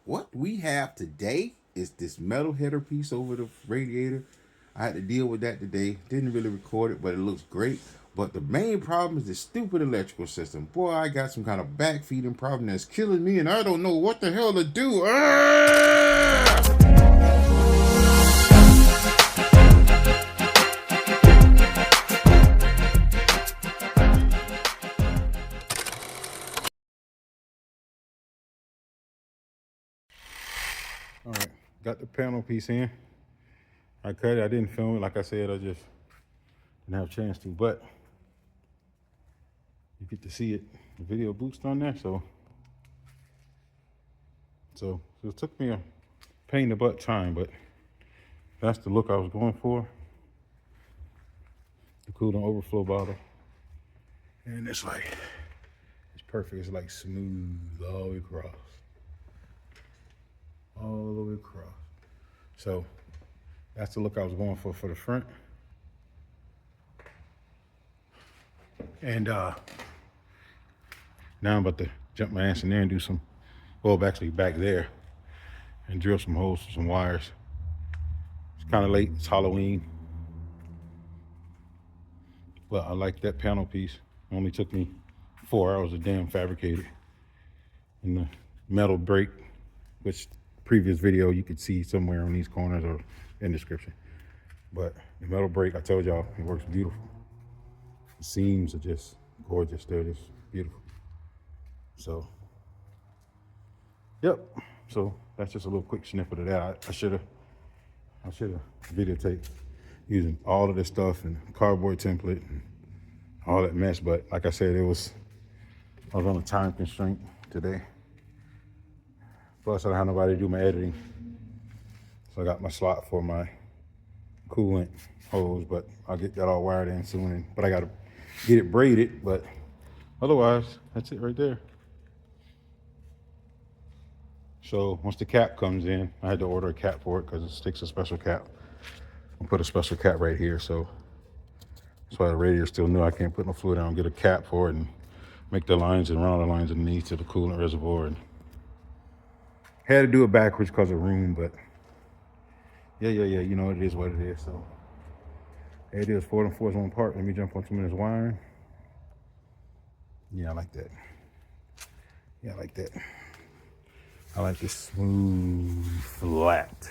what we have today is this metal header piece over the radiator. I had to deal with that today. Didn't really record it, but it looks great. But the main problem is the stupid electrical system. Boy, I got some kind of back feeding problem that's killing me, and I don't know what the hell to do. Ah! All right, got the panel piece in. I cut it. I didn't film it. Like I said, I just didn't have a chance to. But you get to see it, the video boost on there. So it took me a pain in the butt time, but that's the look I was going for. The coolant overflow bottle. And it's perfect. It's like smooth all the way across. All the way across. So that's the look I was going for the front. And now I'm about to jump my ass in there and do some, well, actually back there, and drill some holes for some wires. It's kind of late. It's Halloween. But I like that panel piece. It only took me 4 hours to damn fabricate it. And the metal brake, which previous video you could see somewhere on these corners or in the description. But the metal brake, I told y'all, it works beautiful. The seams are just gorgeous. They're just beautiful. So, yep. So that's just a little quick snippet of that. I should have videotaped using all of this stuff and cardboard template and all that mess. But like I said, I was on a time constraint today. Plus I don't have nobody to do my editing. So I got my slot for my coolant hose, but I'll get that all wired in soon. But I gotta get it braided, but otherwise, that's it right there. So once the cap comes in, I had to order a cap for it because it takes a special cap. I'll put a special cap right here, so that's why the radiator's still new. I can't put no fluid on, get a cap for it and make the lines and round the lines underneath to the coolant reservoir. And had to do it backwards because of room, but yeah, you know, it is what it is. So there it is, 4 and 4 is one part. Let me jump on some of this wiring. Yeah, I like that. Yeah, I like that. I like this smooth, flat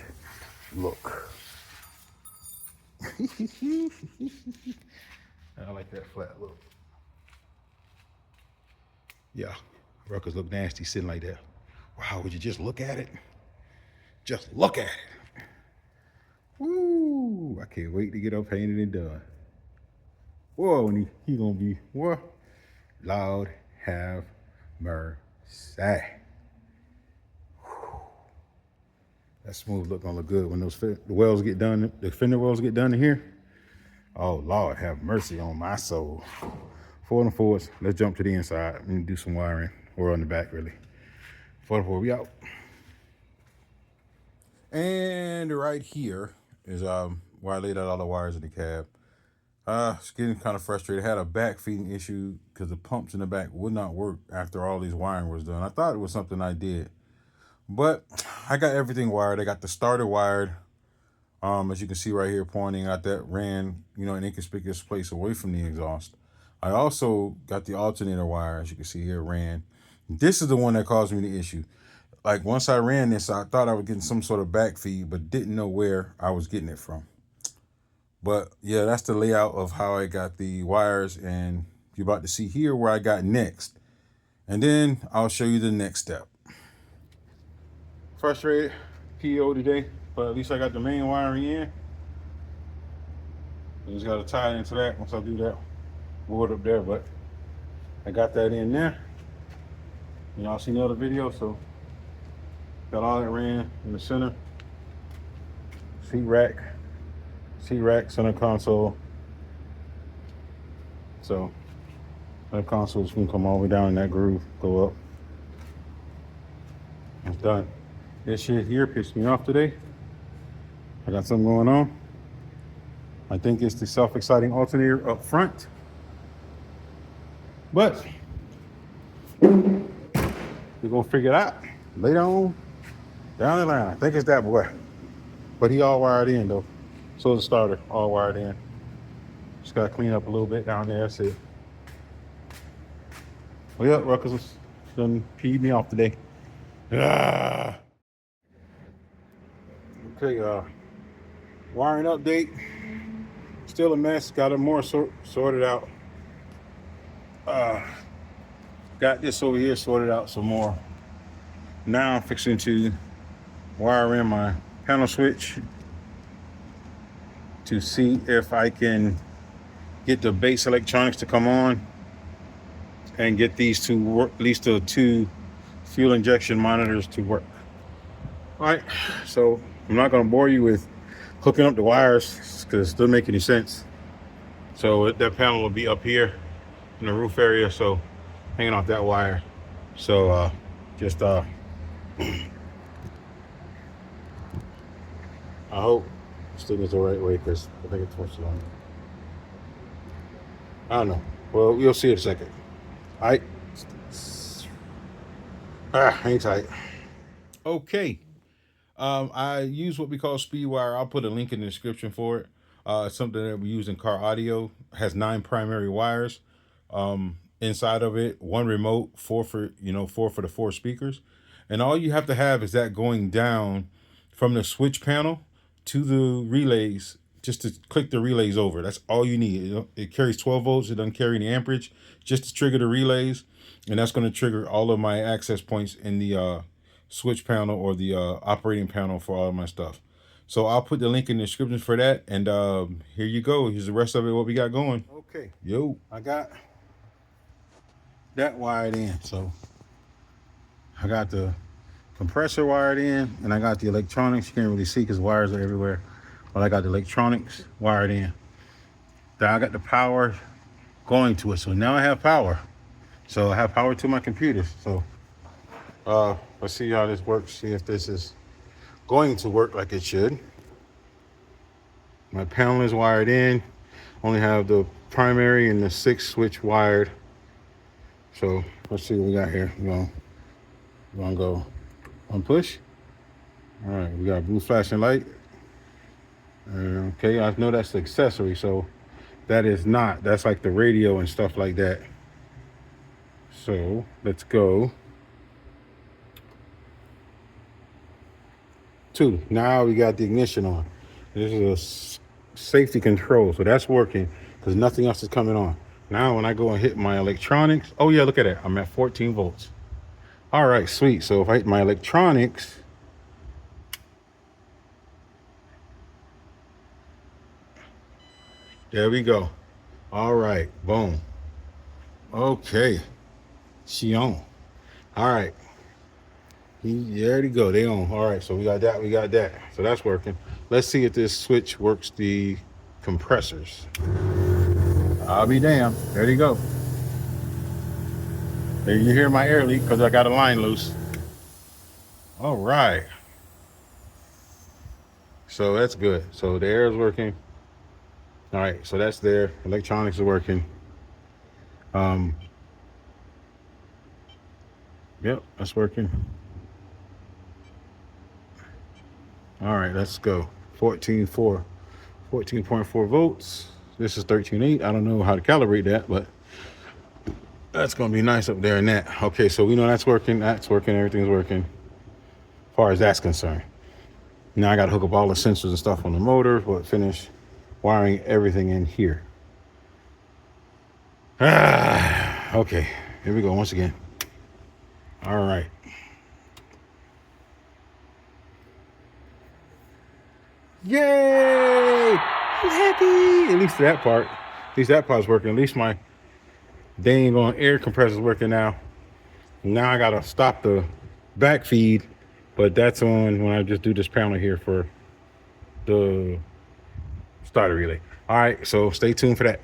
look. I like that flat look. Yeah, ruckers look nasty sitting like that. Wow, would you just look at it? Just look at it. Woo, I can't wait to get up painted and done. Whoa, and he gonna be, what? Lord have mercy. That smooth look gonna look good when those the wells get done, the fender wells get done in here. Oh, Lord have mercy on my soul. 4 and 4s, let's jump to the inside and do some wiring, or on the back really. 4 and 4, we out. And right here is where I laid out all the wires in the cab. It's getting kind of frustrated. I had a back feeding issue because the pumps in the back would not work after all these wiring was done. I thought it was something I did, but I got everything wired. I got the starter wired. As you can see right here, pointing out that ran, you know, an inconspicuous place away from the exhaust. I also got the alternator wire, as you can see here, ran. This is the one that caused me the issue. Like once I ran this, I thought I was getting some sort of back feed, but didn't know where I was getting it from. But yeah, that's the layout of how I got the wires, and you're about to see here where I got next. And then I'll show you the next step. Frustrated PO today, but at least I got the main wiring in. I just got to tie into that. Once I do that, board up there, but I got that in there. Y'all seen the other video, so got all that ran in the center. Seat rack, center console. So that console is gonna come all the way down in that groove, go up. It's done. This shit here pissed me off today. I got something going on. I think it's the self-exciting alternator up front. But we're gonna figure it out later on Down the line. I think it's that boy. But he all wired in though. So the starter, all wired in. Just gotta clean up a little bit down there. That's it. Well, yeah, Ruckus was done peed me off today. Ah. Okay, wiring update. Still a mess. Got it more sorted out. Got this over here sorted out some more. Now I'm fixing to wire in my panel switch to see if I can get the base electronics to come on and get these to work, at least the two fuel injection monitors to work. All right, so I'm not going to bore you with hooking up the wires because it doesn't make any sense. So that panel will be up here in the roof area, so hanging off that wire. So just I hope this thing is the right way because I think it's much longer. I don't know. Well, you'll see in a second. All right. Hang tight. Okay. I use what we call speed wire. I'll put a link in the description for it. It's something that we use in car audio. It has 9 primary wires. Inside of it, 1 remote, 4 for the 4 speakers. And all you have to have is that going down from the switch panel to the relays, just to click the relays over. That's all you need. It carries 12 volts. It doesn't carry any amperage, just to trigger the relays. And that's going to trigger all of my access points in the switch panel or the operating panel for all of my stuff. So I'll put the link in the description for that. And here you go. Here's the rest of it, what we got going. Okay. Yo, I got that wired in. So I got the compressor wired in and I got the electronics. You can't really see because wires are everywhere. But I got the electronics wired in. Then I got the power going to it. So now I have power. So I have power to my computer. So let's see how this works. See if this is going to work like it should. My panel is wired in. Only have the primary and the 6 switch wired. So let's see what we got here. We're gonna go on push. All right, we got blue flashing light. Okay, I know that's the accessory, so that is not. That's like the radio and stuff like that. So let's go. 2. Now we got the ignition on. This is a safety control, so that's working because nothing else is coming on. Now when I go and hit my electronics, oh yeah, look at that. I'm at 14 volts. All right, sweet. So if I hit my electronics, there we go. All right, boom. Okay, she on. All right. There you go. They on. All right, so we got that. We got that. So that's working. Let's see if this switch works the compressors. I'll be damned. There you go. There you hear my air leak because I got a line loose. All right. So that's good. So the air is working. All right, so that's there. Electronics are working. Yep, that's working. All right, let's go. 14.4 volts. This is 13.8. I don't know how to calibrate that, but that's gonna be nice up there in that. Okay, so we know that's working. That's working. Everything's working as far as that's concerned. Now I gotta hook up all the sensors and stuff on the motor, but finish wiring everything in here. Okay, here we go once again. All right. Yay! I'm happy. At least that part. At least that part's working. At least my dang on air compressor's working now. Now I gotta stop the back feed, but that's on when I just do this panel here for the starter relay. All right, so stay tuned for that.